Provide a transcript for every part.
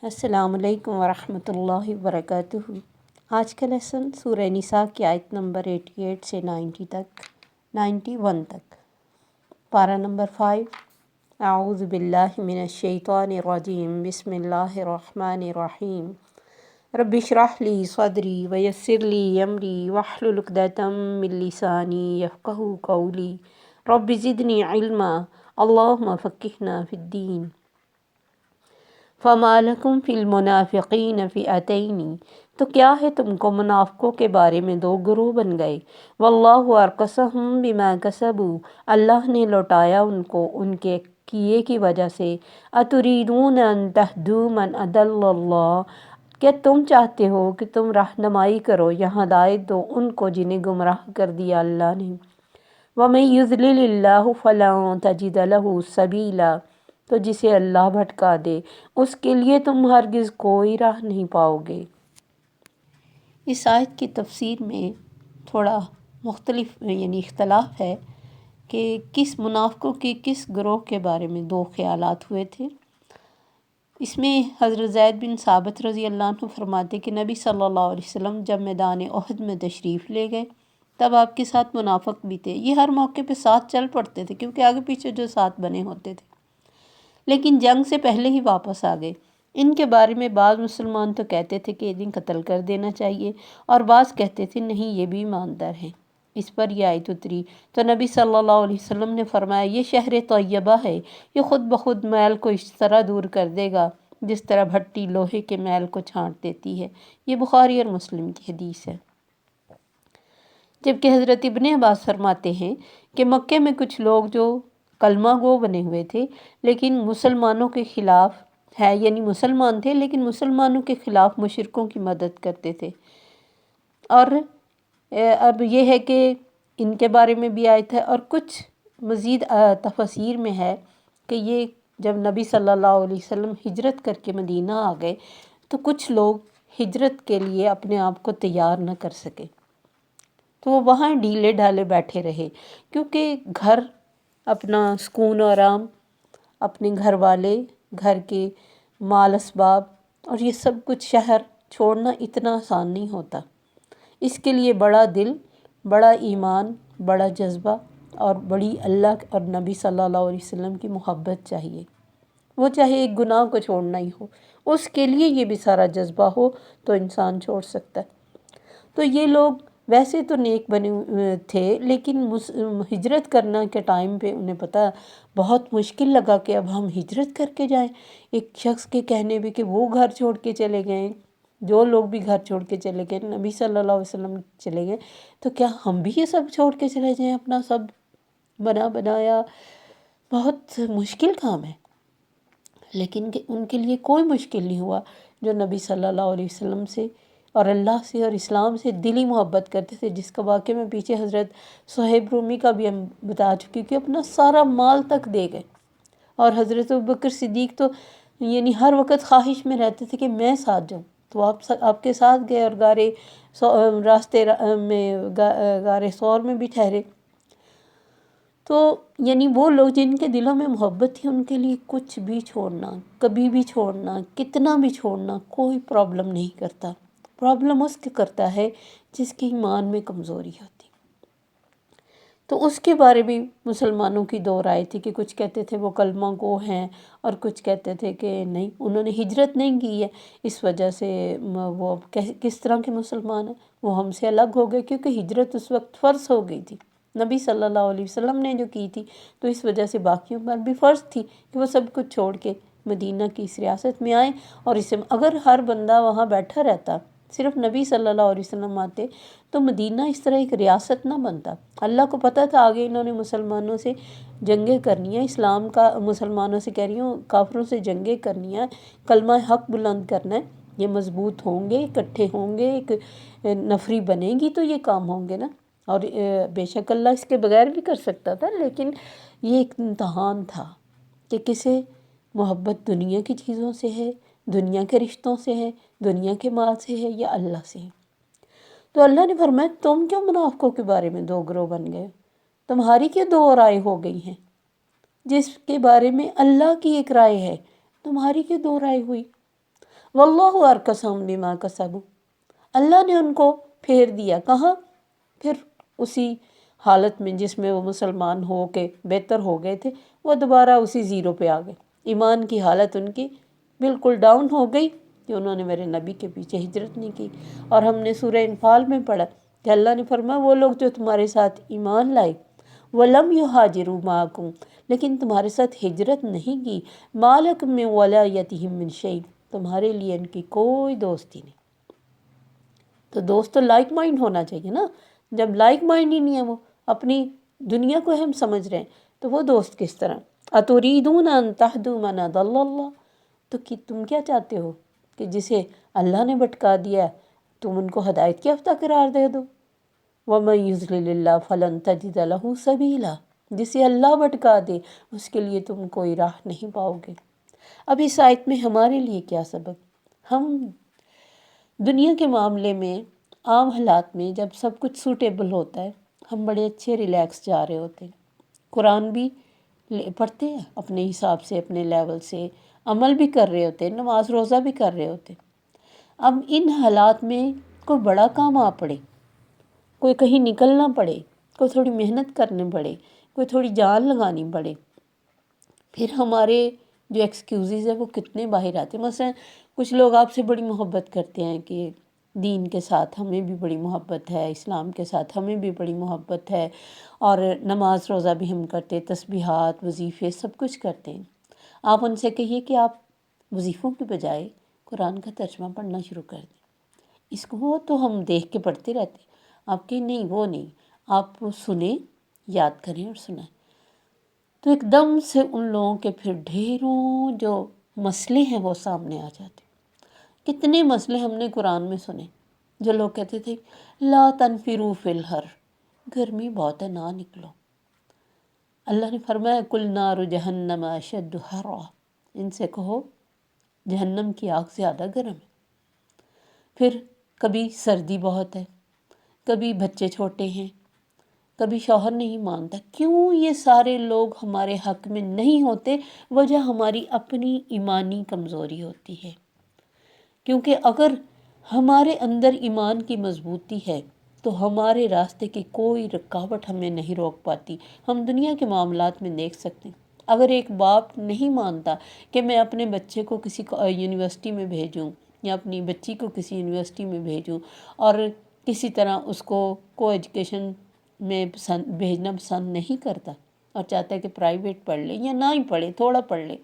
السلام علیکم ورحمۃ اللہ وبرکاتہ۔ آج کا لیسن سورہ نساء کی آیت نمبر 88 سے 91 تک۔ پارہ نمبر 5۔ اعوذ باللہ من الشیطان الرجیم، بسم اللہ الرحمن الرحیم۔ رب اشرح لی صدری ویسر لی امری واحلل عقدۃ من لسانی یفقہوا قولی رب زدنی علما اللہم فقہنا فی الدین۔ فَمَا لَكُمْ فِي الْمُنَافِقِينَ فِئَتَيْنِ، تو کیا ہے تم کو منافقوں کے بارے میں دو گروہ بن گئے۔ وَاللَّهُ أَرْكَسَهُمْ بِمَا كَسَبُوا، اللہ نے لوٹایا ان کو ان کے کیے کی وجہ سے۔ أَتُرِيدُونَ أَن تَهْدُوا مَنْ أَضَلَّ اللَّهُ، کیا تم چاہتے ہو کہ تم رہنمائی کرو یا ہدایت دو ان کو جنہیں گمراہ کر دیا اللہ نے۔ وَمَن يُضْلِلِ اللَّهُ فَلَن تَجِدَ لَهُ سَبِيلًا، تو جسے اللہ بھٹکا دے اس کے لیے تم ہرگز کوئی راہ نہیں پاؤ گے۔ اس آیت کی تفسیر میں تھوڑا مختلف اختلاف ہے کہ کس منافقوں کی کس گروہ کے بارے میں دو خیالات ہوئے تھے۔ اس میں حضرت زید بن ثابت رضی اللہ عنہ فرماتے کہ نبی صلی اللہ علیہ وسلم جب میدان احد میں تشریف لے گئے تب آپ کے ساتھ منافق بھی تھے۔ یہ ہر موقع پہ ساتھ چل پڑتے تھے کیونکہ آگے پیچھے جو ساتھ بنے ہوتے تھے، لیکن جنگ سے پہلے ہی واپس آ گئے۔ ان کے بارے میں بعض مسلمان تو کہتے تھے کہ انہیں قتل کر دینا چاہیے، اور بعض کہتے تھے نہیں یہ بھی ایماندار ہیں۔ اس پر یہ آیت اتری تو نبی صلی اللہ علیہ وسلم نے فرمایا یہ شہر طیبہ ہے، یہ خود بخود میل کو اس طرح دور کر دے گا جس طرح بھٹی لوہے کے میل کو چھانٹ دیتی ہے۔ یہ بخاری اور مسلم کی حدیث ہے۔ جبکہ حضرت ابن عباس فرماتے ہیں کہ مکے میں کچھ لوگ جو کلمہ گو بنے ہوئے تھے لیکن مسلمانوں کے خلاف ہے، یعنی مسلمان تھے لیکن مسلمانوں کے خلاف مشرکوں کی مدد کرتے تھے۔ اور اب یہ ہے کہ ان کے بارے میں بھی آیت ہے، اور کچھ مزید تفاسیر میں ہے کہ یہ جب نبی صلی اللہ علیہ وسلم ہجرت کر کے مدینہ آ گئے تو کچھ لوگ ہجرت کے لیے اپنے آپ کو تیار نہ کر سکے، تو وہ وہاں ڈھیلے ڈھالے بیٹھے رہے، کیونکہ گھر اپنا سکون و آرام، اپنے گھر والے، گھر کے مال اسباب اور یہ سب کچھ شہر چھوڑنا اتنا آسان نہیں ہوتا۔ اس کے لیے بڑا دل، بڑا ایمان، بڑا جذبہ اور بڑی اللہ اور نبی صلی اللہ علیہ وسلم کی محبت چاہیے۔ وہ چاہے ایک گناہ کو چھوڑنا ہی ہو، اس کے لیے یہ بھی سارا جذبہ ہو تو انسان چھوڑ سکتا ہے۔ تو یہ لوگ ویسے تو نیک بنے تھے لیکن ہجرت کرنا کے ٹائم پہ انہیں پتہ بہت مشکل لگا کہ اب ہم ہجرت کر کے جائیں۔ ایک شخص کے کہنے بھی کہ وہ گھر چھوڑ کے چلے گئے، جو لوگ بھی گھر چھوڑ کے چلے گئے، نبی صلی اللہ علیہ وسلم چلے گئے، تو کیا ہم بھی یہ سب چھوڑ کے چلے جائیں؟ اپنا سب بنایا بہت مشکل کام ہے، لیکن ان کے لیے کوئی مشکل نہیں ہوا جو نبی صلی اللہ علیہ وسلم سے اور اللہ سے اور اسلام سے دلی محبت کرتے تھے، جس کا واقعہ میں پیچھے حضرت صہیب رومی کا بھی ہم بتا چکے کہ اپنا سارا مال تک دے گئے۔ اور حضرت ابوبکر صدیق تو یعنی ہر وقت خواہش میں رہتے تھے کہ میں ساتھ جاؤں، تو آپ کے ساتھ گئے اور راستے میں غار ثور میں بھی ٹھہرے۔ تو یعنی وہ لوگ جن کے دلوں میں محبت تھی ان کے لیے کچھ بھی چھوڑنا، کبھی بھی چھوڑنا، کتنا بھی چھوڑنا کوئی پرابلم نہیں کرتا۔ پرابلم اس کے کرتا ہے جس کی ایمان میں کمزوری ہوتی۔ تو اس کے بارے میں مسلمانوں کی دو رائے تھی کہ کچھ کہتے تھے وہ کلمہ گو ہیں اور کچھ کہتے تھے کہ نہیں، انہوں نے ہجرت نہیں کی ہے اس وجہ سے وہ کس طرح کے مسلمان ہیں، وہ ہم سے الگ ہو گئے، کیونکہ ہجرت اس وقت فرض ہو گئی تھی نبی صلی اللہ علیہ وسلم نے جو کی تھی، تو اس وجہ سے باقیوں پر بھی فرض تھی کہ وہ سب کچھ چھوڑ کے مدینہ کی اس ریاست میں آئیں۔ اور اگر ہر بندہ وہاں بیٹھا رہتا، صرف نبی صلی اللہ علیہ وسلم آتے، تو مدینہ اس طرح ایک ریاست نہ بنتا۔ اللہ کو پتہ تھا آگے انہوں نے مسلمانوں سے جنگیں کرنی ہیں، اسلام کا مسلمانوں سے کہہ رہی ہوں، کافروں سے جنگیں کرنی ہیں، کلمہ حق بلند کرنا ہے، یہ مضبوط ہوں گے، اکٹھے ہوں گے، ایک نفری بنے گی تو یہ کام ہوں گے نا۔ اور بے شک اللہ اس کے بغیر بھی کر سکتا تھا، لیکن یہ ایک امتحان تھا کہ کسے محبت دنیا کی چیزوں سے ہے، دنیا کے رشتوں سے ہے، دنیا کے مال سے ہے، یا اللہ سے ہے۔ تو اللہ نے فرمایا تم کیوں منافقوں کے بارے میں دو گروہ بن گئے؟ تمہاری کیا دو رائے ہو گئی ہیں؟ جس کے بارے میں اللہ کی ایک رائے ہے، تمہاری کیا دو رائے ہوئی؟ واللہ ارکسہم بما کسبوا، اللہ نے ان کو پھیر دیا کہاں؟ پھر اسی حالت میں جس میں وہ مسلمان ہو کے بہتر ہو گئے تھے، وہ دوبارہ اسی زیرو پہ آ گئے۔ ایمان کی حالت ان کی بالکل ڈاؤن ہو گئی کہ انہوں نے میرے نبی کے پیچھے ہجرت نہیں کی۔ اور ہم نے سورہ انفال میں پڑھا کہ اللہ نے فرمایا وہ لوگ جو تمہارے ساتھ ایمان لائے، وَلَمْ يُهَاجِرُوا مَعَكُمْ، لیکن تمہارے ساتھ ہجرت نہیں کی، مَا لَكُم مِّن وَلَایَتِهِم مِّن شَیْءٍ، تمہارے لیے ان کی کوئی دوستی نہیں۔ تو دوست تو لائک مائنڈ ہونا چاہیے نا۔ جب لائک مائنڈ ہی نہیں ہے، وہ اپنی دنیا کو اہم سمجھ رہے ہیں، تو وہ دوست کس طرح؟ أَتُرِيدُونَ أَن تَهْدُوا مَنْ أَضَلَّ اللَّهُ، تو کہ تم کیا چاہتے ہو کہ جسے اللہ نے بھٹکا دیا ہے تم ان کو ہدایت کی یافتہ قرار دے دو؟ وَمَن يُضْلِلِ اللَّهُ فَلَن تَجِدَ لَهُ سَبِيلًا، جسے اللہ بھٹکا دے اس کے لیے تم کوئی راہ نہیں پاؤ گے۔ اب اس آیت میں ہمارے لیے کیا سبق؟ ہم دنیا کے معاملے میں عام حالات میں جب سب کچھ سوٹیبل ہوتا ہے، ہم بڑے اچھے ریلیکس جا رہے ہوتے ہیں، قرآن بھی پڑھتے ہیں اپنے حساب سے، اپنے لیول سے عمل بھی کر رہے ہوتے ہیں، نماز روزہ بھی کر رہے ہوتے ہیں۔ اب ان حالات میں کوئی بڑا کام آ پڑے، کوئی کہیں نکلنا پڑے، کوئی تھوڑی محنت کرنے پڑے، کوئی تھوڑی جان لگانی پڑے، پھر ہمارے جو ایکسکیوزز ہیں وہ کتنے باہر آتے ہیں۔ مثلا کچھ لوگ آپ سے بڑی محبت کرتے ہیں کہ دین کے ساتھ ہمیں بھی بڑی محبت ہے، اسلام کے ساتھ ہمیں بھی بڑی محبت ہے، اور نماز روزہ بھی ہم کرتے، تسبیحات وظیفے سب کچھ کرتے ہیں۔ آپ ان سے کہیے کہ آپ وظیفوں کے بجائے قرآن کا ترجمہ پڑھنا شروع کر دیں، اس کو وہ تو ہم دیکھ کے پڑھتے رہتے ہیں، آپ کہ نہیں وہ نہیں، آپ وہ سنیں، یاد کریں اور سنیں، تو ایک دم سے ان لوگوں کے پھر ڈھیروں جو مسئلے ہیں وہ سامنے آ جاتے ہیں۔ کتنے مسئلے ہم نے قرآن میں سنے جو لوگ کہتے تھے لا تنفروا فی الحر، گرمی بہت ہے نہ نکلو، اللہ نے فرمایا کل نار جہنم اشد حرا، ان سے کہو جہنم کی آگ زیادہ گرم ہے۔ پھر کبھی سردی بہت ہے، کبھی بچے چھوٹے ہیں، کبھی شوہر نہیں مانتا۔ کیوں یہ سارے لوگ ہمارے حق میں نہیں ہوتے؟ وجہ ہماری اپنی ایمانی کمزوری ہوتی ہے، کیونکہ اگر ہمارے اندر ایمان کی مضبوطی ہے تو ہمارے راستے کی کوئی رکاوٹ ہمیں نہیں روک پاتی۔ ہم دنیا کے معاملات میں دیکھ سکتے ہیں، اگر ایک باپ نہیں مانتا کہ میں اپنے بچے کو کسی یونیورسٹی میں بھیجوں یا اپنی بچی کو کسی یونیورسٹی میں بھیجوں، اور کسی طرح اس کو ایجوکیشن میں بھیجنا پسند نہیں کرتا اور چاہتا ہے کہ پرائیویٹ پڑھ لے یا نہ ہی پڑھے، تھوڑا پڑھ لے،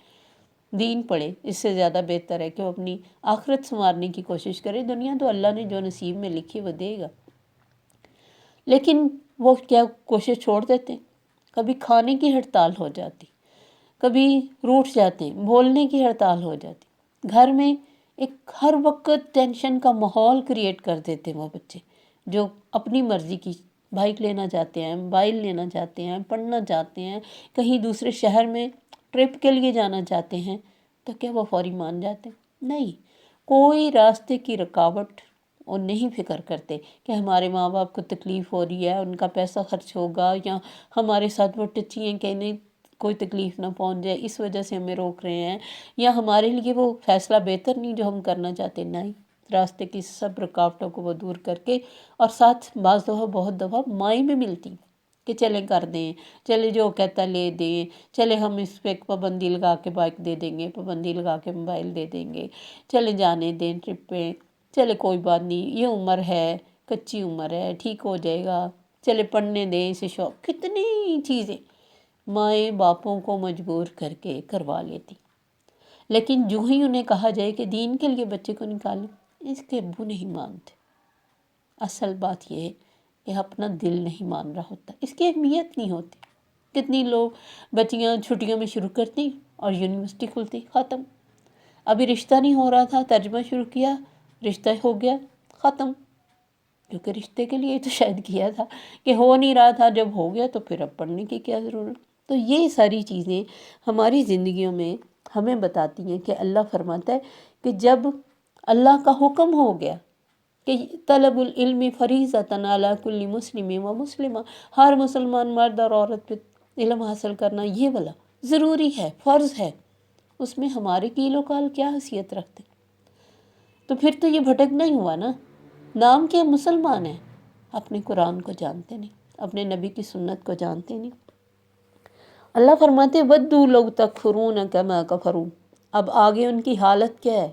دین پڑھے، اس سے زیادہ بہتر ہے کہ وہ اپنی آخرت سنوارنے کی کوشش کرے۔ دنیا تو اللہ نے جو نصیب میں لکھی وہ دے گا، لیکن وہ کیا کوشش چھوڑ دیتے ہیں؟ کبھی کھانے کی ہڑتال ہو جاتی، کبھی روٹھ جاتے ہیں، بولنے کی ہڑتال ہو جاتی، گھر میں ایک ہر وقت ٹینشن کا ماحول کریٹ کر دیتے ہیں وہ بچے جو اپنی مرضی کی بائک لینا چاہتے ہیں، موبائل لینا چاہتے ہیں، پڑھنا چاہتے ہیں، کہیں دوسرے شہر میں ٹرپ کے لیے جانا چاہتے ہیں، تو کیا وہ فوری مان جاتے ہیں؟ نہیں، کوئی راستے کی رکاوٹ وہ نہیں فکر کرتے کہ ہمارے ماں باپ کو تکلیف ہو رہی ہے، ان کا پیسہ خرچ ہوگا، یا ہمارے ساتھ وہ ٹچی ہیں کہ نہیں کوئی تکلیف نہ پہنچ جائے اس وجہ سے ہمیں روک رہے ہیں، یا ہمارے لیے وہ فیصلہ بہتر نہیں جو ہم کرنا چاہتے۔ نہیں، راستے کی سب رکاوٹوں کو وہ دور کر کے، اور ساتھ بعض دفعہ بہت دفعہ مائیں بھی ملتی کہ چلے کر دیں، چلے جو کہتا لے دیں، چلے ہم اس پہ پابندی لگا کے بائک دے دیں گے، پابندی لگا کے موبائل دے دیں گے، چلے جانے دیں ٹرپ پہ، چلے کوئی بات نہیں، یہ عمر ہے، کچی عمر ہے، ٹھیک ہو جائے گا، چلے پڑھنے دیں اسے شوق، کتنی چیزیں مائیں باپوں کو مجبور کر کے کروا لیتی۔ لیکن جو ہی انہیں کہا جائے کہ دین کے لیے بچے کو نکالیں، اس کے ابو نہیں مانتے۔ اصل بات یہ ہے کہ اپنا دل نہیں مان رہا ہوتا، اس کی اہمیت نہیں ہوتی۔ کتنی لوگ بچیاں چھٹیوں میں شروع کرتی اور یونیورسٹی کھلتی، ختم، ابھی رشتہ نہیں ہو رہا تھا، ترجمہ شروع کیا، رشتہ ہو گیا، ختم، کیونکہ رشتے کے لیے تو شاید کیا تھا کہ ہو نہیں رہا تھا، جب ہو گیا تو پھر اب پڑھنے کی کیا ضرورت۔ تو یہ ساری چیزیں ہماری زندگیوں میں ہمیں بتاتی ہیں کہ اللہ فرماتا ہے کہ جب اللہ کا حکم ہو گیا کہ طلب العلم فریضۃ علی کل مسلم و مسلمہ، ہر مسلمان مرد اور عورت پہ علم حاصل کرنا یہ والا ضروری ہے، فرض ہے، اس میں ہمارے کیل و کال کیا حیثیت رکھتے؟ تو پھر تو یہ بھٹکنا ہی ہوا نا. نام کیا مسلمان ہیں، اپنے قرآن کو جانتے نہیں، اپنے نبی کی سنت کو جانتے نہیں. اللہ فرماتے ودّوا لو تکفرون کما کفروا. اب آگے ان کی حالت کیا ہے،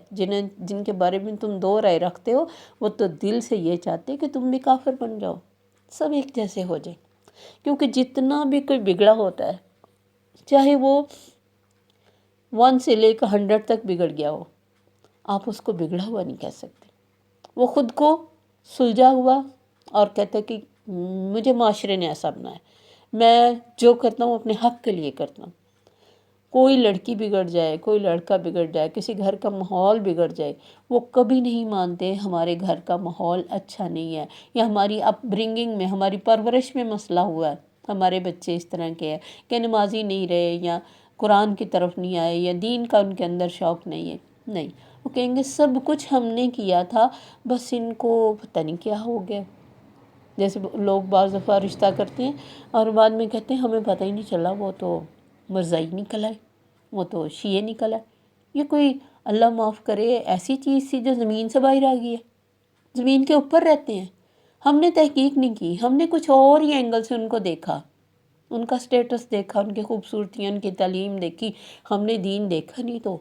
جن کے بارے میں تم دو رائے رکھتے ہو، وہ تو دل سے یہ چاہتے کہ تم بھی کافر بن جاؤ، سب ایک جیسے ہو جائیں. کیونکہ جتنا بھی کوئی بگڑا ہوتا ہے، چاہے وہ 1 سے لے کر 100 تک بگڑ گیا ہو، آپ اس کو بگڑا ہوا نہیں کہہ سکتے. وہ خود کو سلجھا ہوا اور کہتا ہے کہ مجھے معاشرے نے ایسا بنایا، میں جو کرتا ہوں اپنے حق کے لیے کرتا ہوں. کوئی لڑکی بگڑ جائے، کوئی لڑکا بگڑ جائے، کسی گھر کا ماحول بگڑ جائے، وہ کبھی نہیں مانتے ہمارے گھر کا ماحول اچھا نہیں ہے، یا ہماری اپ برنگنگ میں، ہماری پرورش میں مسئلہ ہوا ہے، ہمارے بچے اس طرح کے ہیں کہ نمازی نہیں رہے، یا قرآن کی طرف نہیں آئے، یا دین کا ان کے اندر شوق نہیں ہے. نہیں، وہ کہیں گے سب کچھ ہم نے کیا تھا، بس ان کو پتہ نہیں کیا ہو گیا. جیسے لوگ بعض دفعہ رشتہ کرتے ہیں اور بعد میں کہتے ہیں ہمیں پتہ ہی نہیں چلا، وہ تو مرزائی نکل آئے، وہ تو شیعہ نکل آئے. یہ کوئی اللہ معاف کرے ایسی چیز تھی جو زمین سے باہر آ گئی ہے. زمین کے اوپر رہتے ہیں، ہم نے تحقیق نہیں کی، ہم نے کچھ اور ہی اینگل سے ان کو دیکھا، ان کا سٹیٹس دیکھا، ان کی خوبصورتیاں، ان کی تعلیم دیکھی، ہم نے دین دیکھا نہیں. تو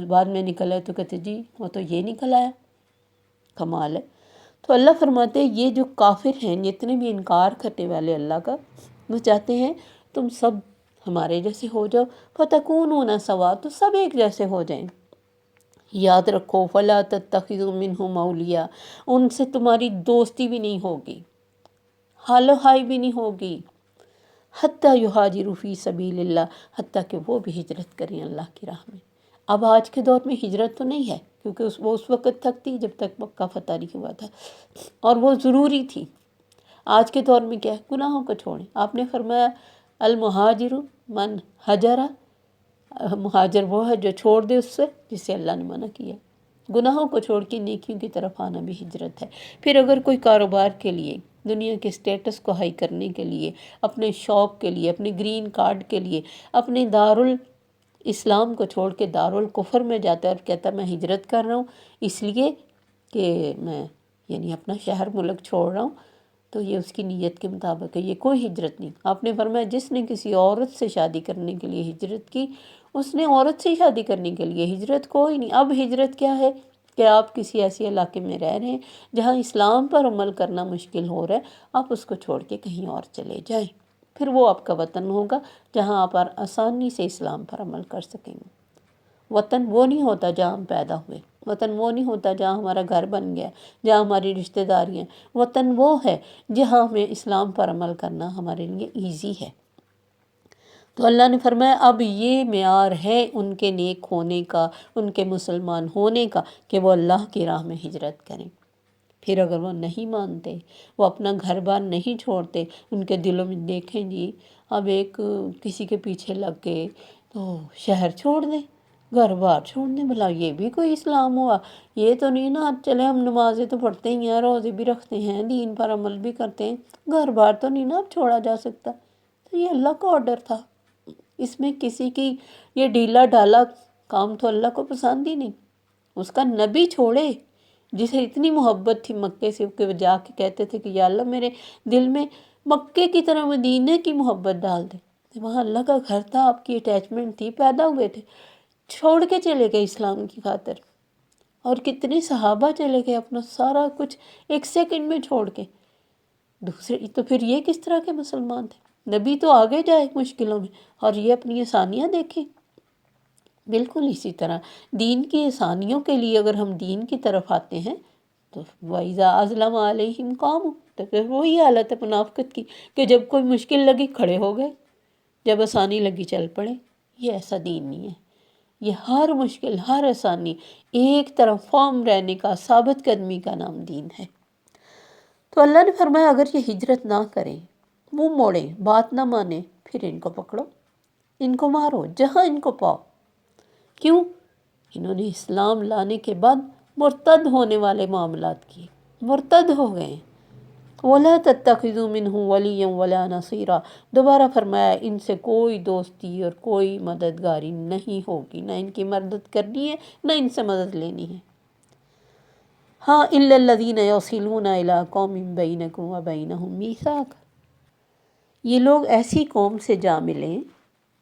بعد میں نکل آئے تو کہتے جی وہ تو یہ نکل آیا. کمال ہے. تو اللہ فرماتے ہیں یہ جو کافر ہیں، جتنے بھی انکار کرنے والے اللہ کا، وہ چاہتے ہیں تم سب ہمارے جیسے ہو جاؤ، فَتَكُونُونَ سَوَاءً، تو سب ایک جیسے ہو جائیں. یاد رکھو فَلَا تَتَّخِذُوا مِنْهُمْ أَوْلِيَاءَ، ان سے تمہاری دوستی بھی نہیں ہوگی، حال و ہائی بھی نہیں ہوگی. حتیٰ یہاجروا فی سبیل اللہ، حتیٰ کہ وہ بھی ہجرت کریں اللہ کی راہ میں. اب آج کے دور میں ہجرت تو نہیں ہے، کیونکہ وہ اس وقت تک تھی جب تک مکہ فتح نہیں ہوا تھا، اور وہ ضروری تھی. آج کے دور میں کیا ہے، گناہوں کو چھوڑیں. آپ نے فرمایا المہاجر من ہجرہ، مہاجر وہ ہے جو چھوڑ دے اس سے جسے اللہ نے منع کیا. گناہوں کو چھوڑ کے نیکیوں کی طرف آنا بھی ہجرت ہے. پھر اگر کوئی کاروبار کے لیے، دنیا کے سٹیٹس کو ہائی کرنے کے لیے، اپنے شوق کے لیے، اپنے گرین کارڈ کے لیے، اپنے دارالاسلام کو چھوڑ کے دارالکفر میں جاتا ہے اور کہتا ہے میں ہجرت کر رہا ہوں اس لیے کہ میں یعنی اپنا شہر ملک چھوڑ رہا ہوں، تو یہ اس کی نیت کے مطابق ہے، یہ کوئی ہجرت نہیں. آپ نے فرمایا جس نے کسی عورت سے شادی کرنے کے لیے ہجرت کی، اس نے عورت سے شادی کرنے کے لیے، ہجرت کوئی نہیں. اب ہجرت کیا ہے کہ آپ کسی ایسے علاقے میں رہ رہے ہیں جہاں اسلام پر عمل کرنا مشکل ہو رہا ہے، آپ اس کو چھوڑ کے کہیں اور چلے جائیں، پھر وہ آپ کا وطن ہوگا جہاں آپ آسانی سے اسلام پر عمل کر سکیں گے. وطن وہ نہیں ہوتا جہاں ہم پیدا ہوئے، وطن وہ نہیں ہوتا جہاں ہمارا گھر بن گیا، جہاں ہماری رشتہ داریاں. وطن وہ ہے جہاں ہمیں اسلام پر عمل کرنا ہمارے لیے ایزی ہے. تو اللہ نے فرمایا اب یہ معیار ہے ان کے نیک ہونے کا، ان کے مسلمان ہونے کا، کہ وہ اللہ کی راہ میں ہجرت کریں. پھر اگر وہ نہیں مانتے، وہ اپنا گھر بار نہیں چھوڑتے، ان کے دلوں میں دیکھیں جی اب ایک کسی کے پیچھے لگ گئے تو شہر چھوڑ دیں، گھر بار چھوڑ دیں. بھلا یہ بھی کوئی اسلام ہوا؟ یہ تو نہیں نا چلے ہم نمازیں تو پڑھتے ہی ہیں، روزے بھی رکھتے ہیں، دین پر عمل بھی کرتے ہیں، گھر بار تو نہیں نا اب چھوڑا جا سکتا. تو یہ اللہ کا آرڈر تھا، اس میں کسی کی یہ ڈھیلا ڈھالا کام تو اللہ کو پسند ہی نہیں. اس کا نبی چھوڑے جسے اتنی محبت تھی مکے سے، کہ وہ جا کے کہتے تھے کہ یا اللہ میرے دل میں مکے کی طرح مدینے کی محبت ڈال دے. وہاں اللہ کا گھر تھا، آپ کی اٹیچمنٹ تھی، پیدا ہوئے تھے، چھوڑ کے چلے گئے اسلام کی خاطر. اور کتنے صحابہ چلے گئے اپنا سارا کچھ 1 سیکنڈ میں چھوڑ کے. دوسرے تو پھر یہ کس طرح کے مسلمان تھے؟ نبی تو آگے جائے مشکلوں میں اور یہ اپنی آسانیاں دیکھیں. بالکل اسی طرح دین کی آسانیوں کے لیے اگر ہم دین کی طرف آتے ہیں تو وَإِذَا أَظْلَمَ عَلَيْهِمْ قَامُوا، تو پھر وہی حالت ہے منافقت کی کہ جب کوئی مشکل لگی کھڑے ہو گئے، جب آسانی لگی چل پڑے. یہ ایسا دین نہیں ہے. یہ ہر مشکل، ہر آسانی، ایک طرف فارم رہنے کا، ثابت قدمی کا نام دین ہے. تو اللہ نے فرمایا اگر یہ ہجرت نہ کریں، منہ موڑیں، بات نہ مانیں، پھر ان کو پکڑو، ان کو مارو جہاں ان کو پاؤ. کیوں؟ انہوں نے اسلام لانے کے بعد مرتد ہونے والے معاملات کیے، مرتد ہو گئے. وَلَا تَتَّخِذُوا مِنْهُ وَلِيًّا وَلَا نَصِيرًا، دوبارہ فرمایا ان سے کوئی دوستی اور کوئی مددگاری نہیں ہوگی، نہ ان کی مدد کرنی ہے نہ ان سے مدد لینی ہے. ہاں الا الذین یصلون الی قوم بینکم و بینہم میثاق، یہ لوگ ایسی قوم سے جا ملیں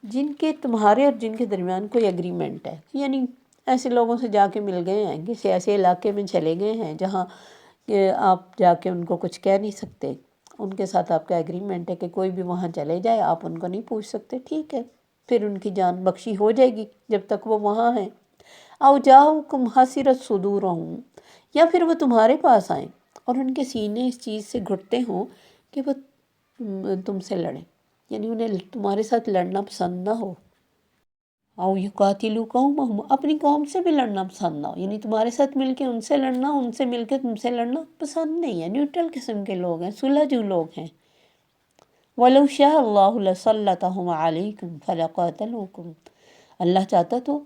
جن کے تمہارے اور جن کے درمیان کوئی اگریمنٹ ہے، یعنی ایسے لوگوں سے جا کے مل گئے ہیں، کسی ایسے علاقے میں چلے گئے ہیں جہاں کہ آپ جا کے ان کو کچھ کہہ نہیں سکتے، ان کے ساتھ آپ کا ایگریمنٹ ہے کہ کوئی بھی وہاں چلے جائے آپ ان کو نہیں پوچھ سکتے، ٹھیک ہے، پھر ان کی جان بخشی ہو جائے گی جب تک وہ وہاں ہیں۔ او جاؤکم حسرت صدورہم، یا پھر وہ تمہارے پاس آئیں اور ان کے سینے اس چیز سے گھٹتے ہوں کہ وہ تم سے لڑیں، یعنی انہیں تمہارے ساتھ لڑنا پسند نہ ہو۔ او یقاتلوا قومہم، اپنی قوم سے بھی لڑنا پسند نہ ہو، یعنی تمہارے ساتھ مل کے ان سے لڑنا، ان سے مل کے تم سے لڑنا پسند نہیں ہے، نیوٹرل قسم کے لوگ ہیں، سلجھو لوگ ہیں۔ وَلَوْ شَاءَ اللَّهُ لَسَلَّطَهُمْ عَلَيْكُمْ فَلَقَاتَلُوكُمْ، اللہ چاہتا تو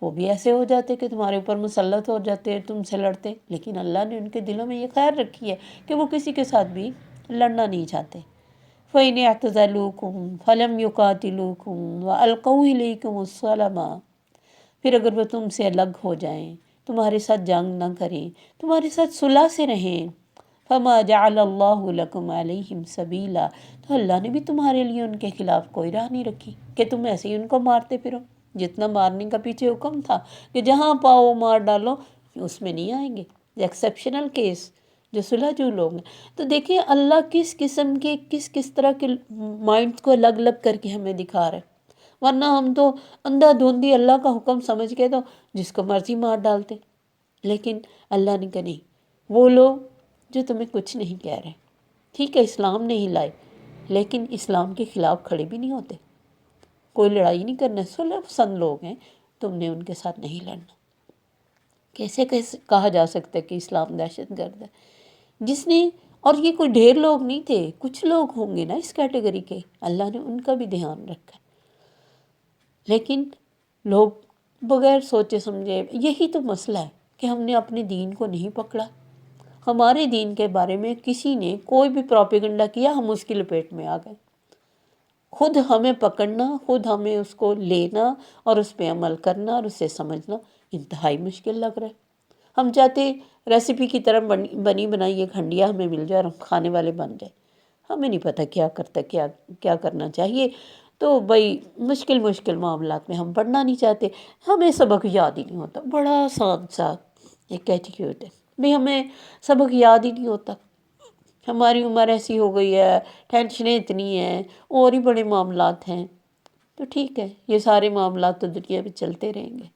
وہ بھی ایسے ہو جاتے کہ تمہارے اوپر مسلط ہو جاتے، تم سے لڑتے، لیکن اللہ نے ان کے دلوں میں یہ خیر رکھی ہے کہ وہ کسی کے ساتھ بھی لڑنا نہیں چاہتے۔ فَإِنِ اعْتَزَلُوكُمْ فَلَمْ يُقَاتِلُوكُمْ وَأَلْقَوْا إِلَيْكُمُ السَّلَمَ، پھر اگر وہ تم سے الگ ہو جائیں، تمہارے ساتھ جنگ نہ کریں، تمہارے ساتھ صلح سے رہیں، فَمَا جَعَلَ اللَّهُ لَكُمْ عَلَيْهِمْ سَبِيلًا، تو اللہ نے بھی تمہارے لیے ان کے خلاف کوئی راہ نہیں رکھی کہ تم ایسے ہی ان کو مارتے پھرو، جتنا مارنے کا پیچھے حکم تھا کہ جہاں پاؤ مار ڈالو، اس میں نہیں آئیں گے، ایکسیپشنل کیس جو سلجھو لوگ ہیں۔ تو دیکھیں اللہ کس قسم کے کس طرح کے مائنڈ کو الگ الگ کر کے ہمیں دکھا رہا ہے، ورنہ ہم تو اندھا دھندی اللہ کا حکم سمجھ کے تو جس کو مرضی مار ڈالتے، لیکن اللہ نے کہا نہیں، وہ لوگ جو تمہیں کچھ نہیں کہہ رہے، ٹھیک ہے اسلام نہیں لائے لیکن اسلام کے خلاف کھڑے بھی نہیں ہوتے، کوئی لڑائی نہیں کرنا، صلح پسند لوگ ہیں، تم نے ان کے ساتھ نہیں لڑنا۔ کیسے کہا جا سکتا ہے کہ اسلام دہشت گرد ہے؟ جس نے، اور یہ کوئی ڈھیر لوگ نہیں تھے، کچھ لوگ ہوں گے نا اس کیٹیگری کے، اللہ نے ان کا بھی دھیان رکھا ہے، لیکن لوگ بغیر سوچے سمجھے، یہی تو مسئلہ ہے کہ ہم نے اپنے دین کو نہیں پکڑا، ہمارے دین کے بارے میں کسی نے کوئی بھی پروپیگنڈا کیا، ہم اس کی لپیٹ میں آ گئے، خود ہمیں پکڑنا، خود ہمیں اس کو لینا اور اس پہ عمل کرنا اور اسے سمجھنا انتہائی مشکل لگ رہا ہے۔ ہم چاہتے ریسیپی کی طرح بنی بنائی ایک ہنڈیا ہمیں مل جائے اور ہم کھانے والے بن جائے، ہمیں نہیں پتہ کیا کرتا کیا کرنا چاہیے، تو بھائی مشکل معاملات میں ہم پڑھنا نہیں چاہتے، ہمیں سبق یاد ہی نہیں ہوتا، بڑا آسان سا ایک ایٹیٹیوڈ ہے، بھئی ہمیں سبق یاد ہی نہیں ہوتا، ہماری عمر ایسی ہو گئی ہے، ٹینشنیں اتنی ہیں، اور ہی بڑے معاملات ہیں، تو ٹھیک ہے یہ سارے معاملات تو دنیا میں چلتے رہیں گے،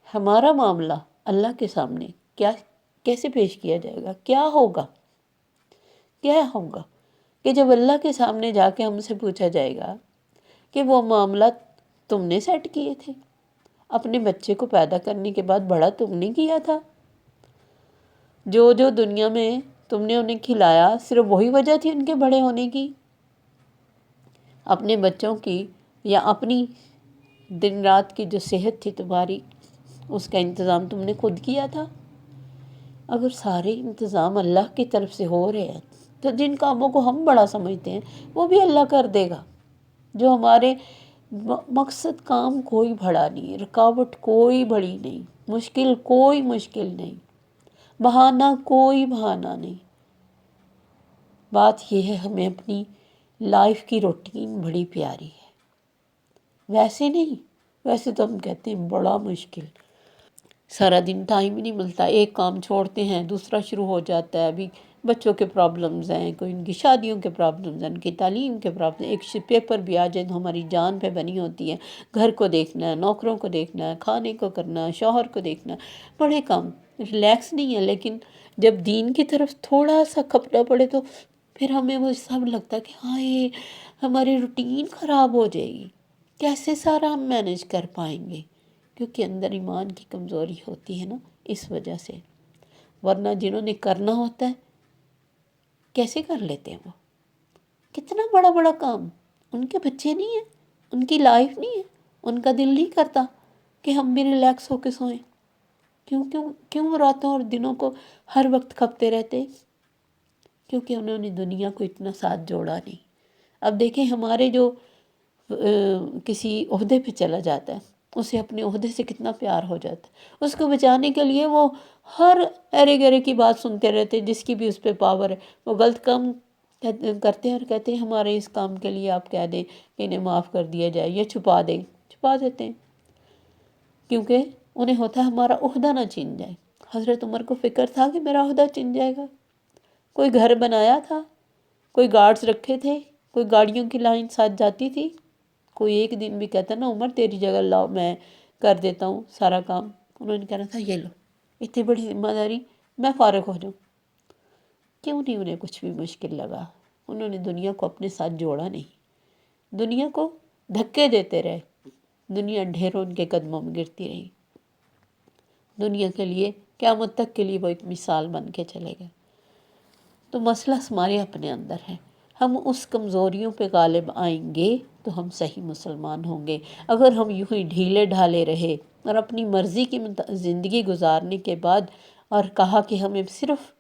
ہمارا معاملہ اللہ کے سامنے کیا کیسے پیش کیا جائے گا، کیا ہوگا کہ جب اللہ کے سامنے جا کے ہم سے پوچھا جائے گا کہ وہ معاملات تم نے سیٹ کیے تھے، اپنے بچے کو پیدا کرنے کے بعد بڑا تم نے کیا تھا، جو دنیا میں تم نے انہیں کھلایا صرف وہی وجہ تھی ان کے بڑے ہونے کی، اپنے بچوں کی یا اپنی دن رات کی جو صحت تھی تمہاری اس کا انتظام تم نے خود کیا تھا؟ اگر سارے انتظام اللہ کی طرف سے ہو رہے ہیں تو جن کاموں کو ہم بڑا سمجھتے ہیں وہ بھی اللہ کر دے گا، جو ہمارے مقصد کام کوئی بڑا نہیں، رکاوٹ کوئی بڑی نہیں، مشکل کوئی مشکل نہیں، بہانہ کوئی بہانہ نہیں، بات یہ ہے ہمیں اپنی لائف کی روٹین بڑی پیاری ہے، ویسے نہیں، ویسے تو ہم کہتے ہیں بڑا مشکل، سارا دن ٹائم ہی نہیں ملتا، ایک کام چھوڑتے ہیں دوسرا شروع ہو جاتا ہے، ابھی بچوں کے پرابلمز ہیں، کوئی ان کی شادیوں کے پرابلمز ہیں، ان کی تعلیم کے پرابلم، ایک پیپر بھی آ جائے تو ہماری جان پہ بنی ہوتی ہے، گھر کو دیکھنا ہے، نوکروں کو دیکھنا ہے، کھانے کو کرنا ہے، شوہر کو دیکھنا ہے، بڑے کام، ریلیکس نہیں ہے، لیکن جب دین کی طرف تھوڑا سا کھپنا پڑے تو پھر ہمیں وہ سب لگتا ہے کہ ہاں یہ ہماری روٹین خراب ہو جائے گی، کیسے سارا ہم مینیج کر پائیں گے، کیونکہ اندر ایمان کی کمزوری ہوتی ہے نا، اس وجہ سے، ورنہ جنہوں نے کرنا ہوتا ہے کیسے کر لیتے ہیں وہ، کتنا بڑا بڑا کام، ان کے بچے نہیں ہیں، ان کی لائف نہیں ہے، ان کا دل نہیں کرتا کہ ہم بھی ریلیکس ہو کے سوئیں، کیوں راتوں اور دنوں کو ہر وقت کھپتے رہتے، کیونکہ انہوں نے دنیا کو اتنا ساتھ جوڑا نہیں۔ اب دیکھیں ہمارے جو کسی عہدے پہ چلا جاتا ہے اسے اپنے عہدے سے کتنا پیار ہو جاتا ہے، اس کو بچانے کے لیے وہ ہر ارے گرے کی بات سنتے رہتے، جس کی بھی اس پہ پاور ہے، وہ غلط کام کرتے ہیں اور کہتے ہیں ہمارے اس کام کے لیے آپ کہہ دیں کہ انہیں معاف کر دیا جائے یا چھپا دیں، چھپا دیتے ہیں، کیونکہ انہیں ہوتا ہے ہمارا عہدہ نہ چھن جائے۔ حضرت عمر کو فکر تھا کہ میرا عہدہ چھن جائے گا، کوئی گھر بنایا تھا، کوئی گارڈز رکھے تھے، کوئی گاڑیوں کی لائن ساتھ جاتی تھی، کوئی ایک دن بھی کہتا نا عمر تیری جگہ لاؤ میں کر دیتا ہوں سارا کام، انہوں نے کہنا تھا یہ لو اتنی بڑی ذمہ داری، میں فارغ ہو جاؤں۔ کیوں نہیں انہیں کچھ بھی مشکل لگا؟ انہوں نے دنیا کو اپنے ساتھ جوڑا نہیں، دنیا کو دھکے دیتے رہے، دنیا ڈھیروں ان کے قدموں میں گرتی رہی، دنیا کے لیے قیامت تک کے لیے وہ ایک مثال بن کے چلے گئے۔ تو مسئلہ ہمارے اپنے اندر ہے، ہم اس کمزوریوں پہ غالب آئیں گے تو ہم صحیح مسلمان ہوں گے۔ اگر ہم یوں ہی ڈھیلے ڈھالے رہے اور اپنی مرضی کی زندگی گزارنے کے بعد اور کہا کہ ہمیں صرف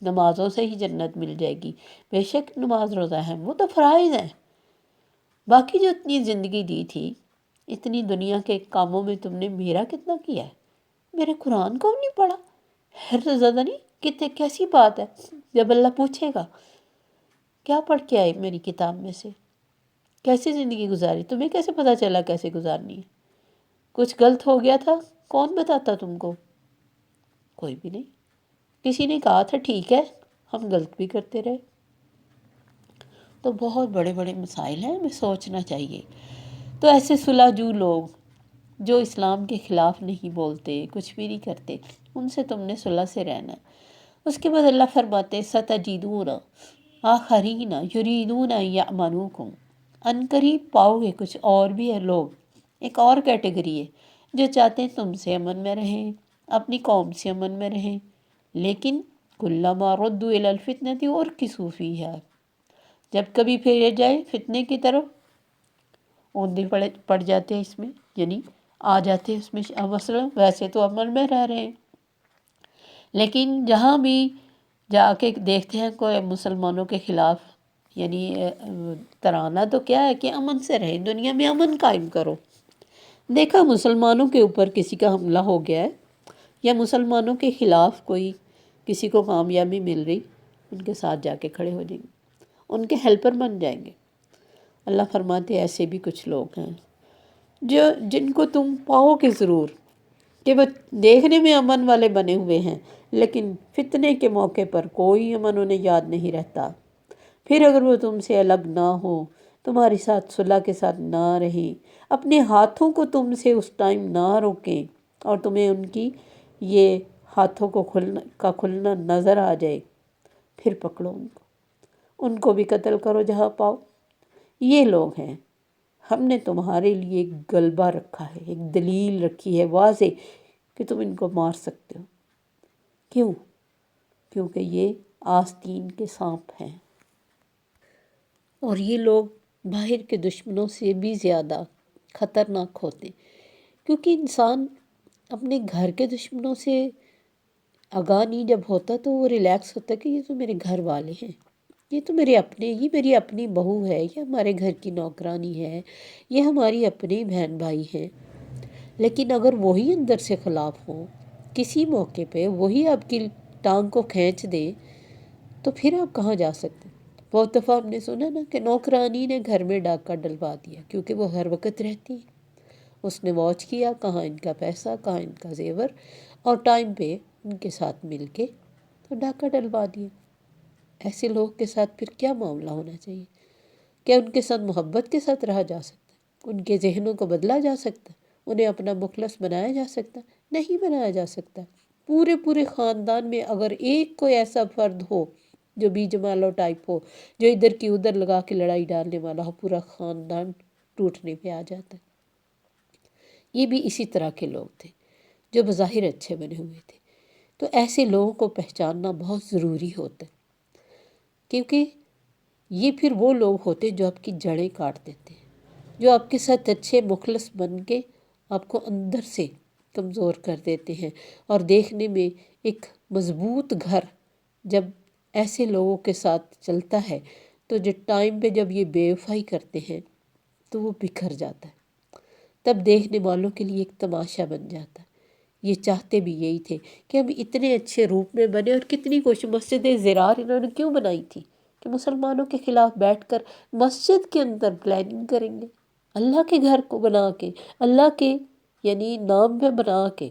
نمازوں سے ہی جنت مل جائے گی، بے شک نماز روزہ ہے، وہ تو فرائض ہیں، باقی جو اتنی زندگی دی تھی، اتنی دنیا کے کاموں میں تم نے میرا کتنا کیا ہے؟ میرے قرآن کو بھی نہیں پڑھا؟ حد سے زیادہ نہیں؟ کتنے کیسی بات ہے؟ جب اللہ پوچھے گا کیا پڑھ کے آئے میری کتاب میں سے، کیسی زندگی گزاری، تمہیں کیسے پتہ چلا کیسے گزارنی ہے؟ کچھ غلط ہو گیا تھا، کون بتاتا تم کو؟ کوئی بھی نہیں۔ کسی نے کہا تھا ٹھیک ہے، ہم غلط بھی کرتے رہے۔ تو بہت بڑے بڑے مسائل ہیں، ہمیں سوچنا چاہیے۔ تو ایسے صلح جو لوگ جو اسلام کے خلاف نہیں بولتے، کچھ بھی نہیں کرتے، ان سے تم نے صلح سے رہنا ہے۔ اس کے بعد اللہ فرماتے ستجدون آخرین یریدون ان یأمنوکم، ان قریب پاؤ گے کچھ اور بھی ہے لوگ، ایک اور کیٹیگری ہے جو چاہتے ہیں تم سے امن میں رہیں، اپنی قوم سے امن میں رہیں، لیکن کلما ردوا الی الفتنۃ ارکسوا فیہا، جب کبھی پھیرے جائے فتنے کی طرف اوندے پڑ جاتے ہیں، اس میں یعنی آ جاتے ہیں اس میں مسئلہ، ویسے تو عمل میں رہ رہے ہیں، لیکن جہاں بھی جا کے دیکھتے ہیں کوئی مسلمانوں کے خلاف، یعنی ترانہ تو کیا ہے کہ امن سے رہیں، دنیا میں امن قائم کرو۔ دیکھا مسلمانوں کے اوپر کسی کا حملہ ہو گیا ہے یا مسلمانوں کے خلاف کوئی کسی کو کامیابی مل رہی، ان کے ساتھ جا کے کھڑے ہو جائیں گے، ان کے ہیلپر بن جائیں گے۔ اللہ فرماتے ایسے بھی کچھ لوگ ہیں جن کو تم پاؤ گے ضرور کہ وہ دیکھنے میں امن والے بنے ہوئے ہیں، لیکن فتنے کے موقع پر کوئی امن انہیں یاد نہیں رہتا۔ پھر اگر وہ تم سے الگ نہ ہو، تمہاری ساتھ صلح کے ساتھ نہ رہیں، اپنے ہاتھوں کو تم سے اس ٹائم نہ روکیں اور تمہیں ان کی یہ ہاتھوں کو کھلنا نظر آ جائے، پھر پکڑو ان کو بھی قتل کرو جہاں پاؤ۔ یہ لوگ ہیں، ہم نے تمہارے لیے ایک غلبہ رکھا ہے، ایک دلیل رکھی ہے واضح کہ تم ان کو مار سکتے ہو۔ کیوں؟ کیونکہ یہ آستین کے سانپ ہیں، اور یہ لوگ باہر کے دشمنوں سے بھی زیادہ خطرناک ہوتے ہیں، کیونکہ انسان اپنے گھر کے دشمنوں سے آگاہ نہیں جب ہوتا تو وہ ریلیکس ہوتا ہے کہ یہ تو میرے گھر والے ہیں، یہ تو میرے اپنے، یہ میری اپنی بہو ہے، یہ ہمارے گھر کی نوکرانی ہے، یہ ہماری اپنی بہن بھائی ہیں۔ لیکن اگر وہی اندر سے خلاف ہوں، کسی موقع پہ وہی آپ کی ٹانگ کو کھینچ دے، تو پھر آپ کہاں جا سکتے؟ بہت دفعہ ہم نے سنا نا کہ نوکرانی نے گھر میں ڈاکہ ڈلوا دیا، کیونکہ وہ ہر وقت رہتی ہے، اس نے واچ کیا کہاں ان کا پیسہ، کہاں ان کا زیور، اور ٹائم پہ ان کے ساتھ مل کے تو ڈاکہ ڈلوا دیا۔ ایسے لوگ کے ساتھ پھر کیا معاملہ ہونا چاہیے؟ کیا ان کے ساتھ محبت کے ساتھ رہا جا سکتا ہے؟ ان کے ذہنوں کو بدلا جا سکتا ہے؟ انہیں اپنا مخلص بنایا جا سکتا؟ نہیں بنایا جا سکتا۔ پورے خاندان میں اگر ایک کوئی ایسا فرد ہو جو بی جمالو ٹائپ ہو، جو ادھر کی ادھر لگا کے لڑائی ڈالنے والا ہو، پورا خاندان ٹوٹنے پہ آ جاتا ہے۔ یہ بھی اسی طرح کے لوگ تھے جو بظاہر اچھے بنے ہوئے تھے۔ تو ایسے لوگوں کو پہچاننا بہت ضروری ہوتا ہے، کیونکہ یہ پھر وہ لوگ ہوتے جو آپ کی جڑیں کاٹ دیتے ہیں، جو آپ کے ساتھ اچھے مخلص بن کے آپ کو اندر سے کمزور کر دیتے ہیں۔ اور دیکھنے میں ایک مضبوط گھر جب ایسے لوگوں کے ساتھ چلتا ہے تو جو ٹائم پہ جب یہ بے وفائی کرتے ہیں تو وہ بکھر جاتا ہے۔ تب دیکھنے والوں کے لیے ایک تماشا بن جاتا ہے۔ یہ چاہتے بھی یہی تھے کہ ہم اتنے اچھے روپ میں بنے، اور کتنی کوشش، مسجد زرار انہوں نے کیوں بنائی تھی کہ مسلمانوں کے خلاف بیٹھ کر مسجد کے اندر پلاننگ کریں گے، اللہ کے گھر کو بنا کے، اللہ کے یعنی نام پہ بنا کے،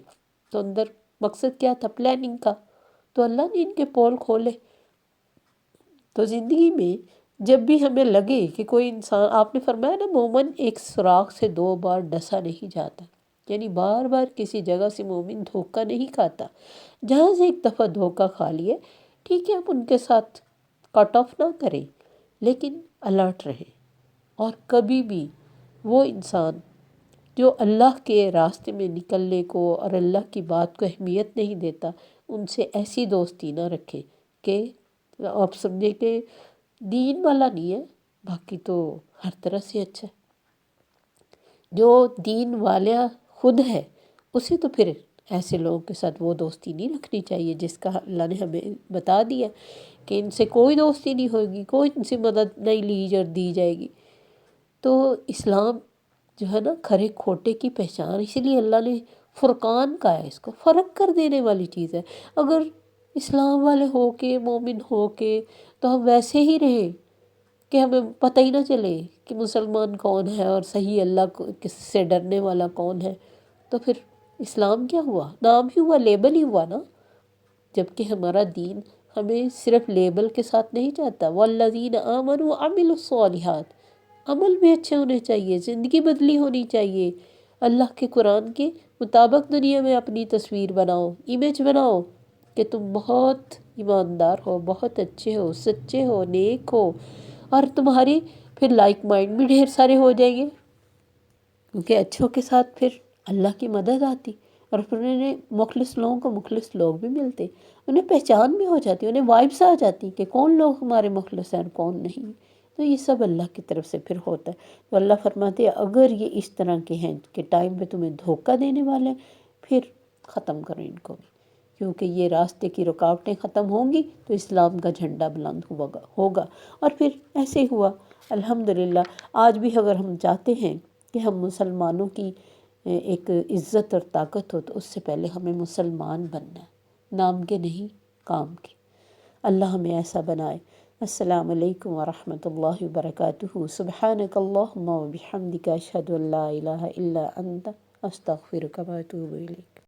تو اندر مقصد کیا تھا؟ پلاننگ کا۔ تو اللہ نے ان کے پول کھولے۔ تو زندگی میں جب بھی ہمیں لگے کہ کوئی انسان، آپ نے فرمایا نا، مومن ایک سوراخ سے 2 بار ڈسا نہیں جاتا، یعنی بار بار کسی جگہ سے مومن دھوکہ نہیں کھاتا۔ جہاں سے ایک دفعہ دھوکہ کھا لیے، ٹھیک ہے، آپ ان کے ساتھ کٹ آف نہ کریں، لیکن الرٹ رہیں۔ اور کبھی بھی وہ انسان جو اللہ کے راستے میں نکلنے کو اور اللہ کی بات کو اہمیت نہیں دیتا، ان سے ایسی دوستی نہ رکھیں کہ آپ سمجھیں کہ دین والا نہیں ہے، باقی تو ہر طرح سے اچھا ہے۔ جو دین والا خود ہے، اسے تو پھر ایسے لوگوں کے ساتھ وہ دوستی نہیں رکھنی چاہیے جس کا اللہ نے ہمیں بتا دیا کہ ان سے کوئی دوستی نہیں ہوگی، کوئی ان سے مدد نہیں لی اور دی جائے گی۔ تو اسلام جو ہے نا کھرے کھوٹے کی پہچان، اسی لیے اللہ نے فرقان کہا ہے، اس کو فرق کر دینے والی چیز ہے۔ اگر اسلام والے ہو کے، مومن ہو کے، تو ہم ویسے ہی رہیں کہ ہمیں پتہ ہی نہ چلے کہ مسلمان کون ہے اور صحیح اللہ کو کس سے ڈرنے والا کون ہے، تو پھر اسلام کیا ہوا؟ نام ہی ہوا، لیبل ہی ہوا نا۔ جبکہ ہمارا دین ہمیں صرف لیبل کے ساتھ نہیں چاہتا، والذین آمنوا وعملوا الصالحات، عمل بھی اچھے ہونے چاہیے، زندگی بدلی ہونی چاہیے، اللہ کے قرآن کے مطابق دنیا میں اپنی تصویر بناؤ، امیج بناؤ کہ تم بہت ایماندار ہو، بہت اچھے ہو، سچے ہو، نیک ہو، اور تمہاری پھر لائک مائنڈ بھی ڈھیر سارے ہو جائیں گے، کیونکہ اچھوں کے ساتھ پھر اللہ کی مدد آتی، اور پھر انہیں مخلص لوگوں کو مخلص لوگ بھی ملتے، انہیں پہچان بھی ہو جاتی، انہیں وائبس آ جاتی کہ کون لوگ ہمارے مخلص ہیں اور کون نہیں۔ تو یہ سب اللہ کی طرف سے پھر ہوتا ہے۔ تو اللہ فرماتے ہیں اگر یہ اس طرح کے ہیں کہ ٹائم پہ تمہیں دھوکہ دینے والے ہیں، پھر ختم کرو ان کو بھی، کیونکہ یہ راستے کی رکاوٹیں ختم ہوں گی تو اسلام کا جھنڈا بلند ہوگا۔ اور پھر ایسے ہی ہوا الحمدللہ۔ آج بھی اگر ہم چاہتے ہیں کہ ہم مسلمانوں کی ایک عزت اور طاقت ہو، تو اس سے پہلے ہمیں مسلمان بننا ہے، نام کے نہیں، کام کے۔ اللہ ہمیں ایسا بنائے۔ السلام علیکم ورحمۃ اللہ وبرکاتہ۔ سبحانک اللہم وبحمدک، اشہد ان لا الہ الا انت، استغفرک واتوب الیک۔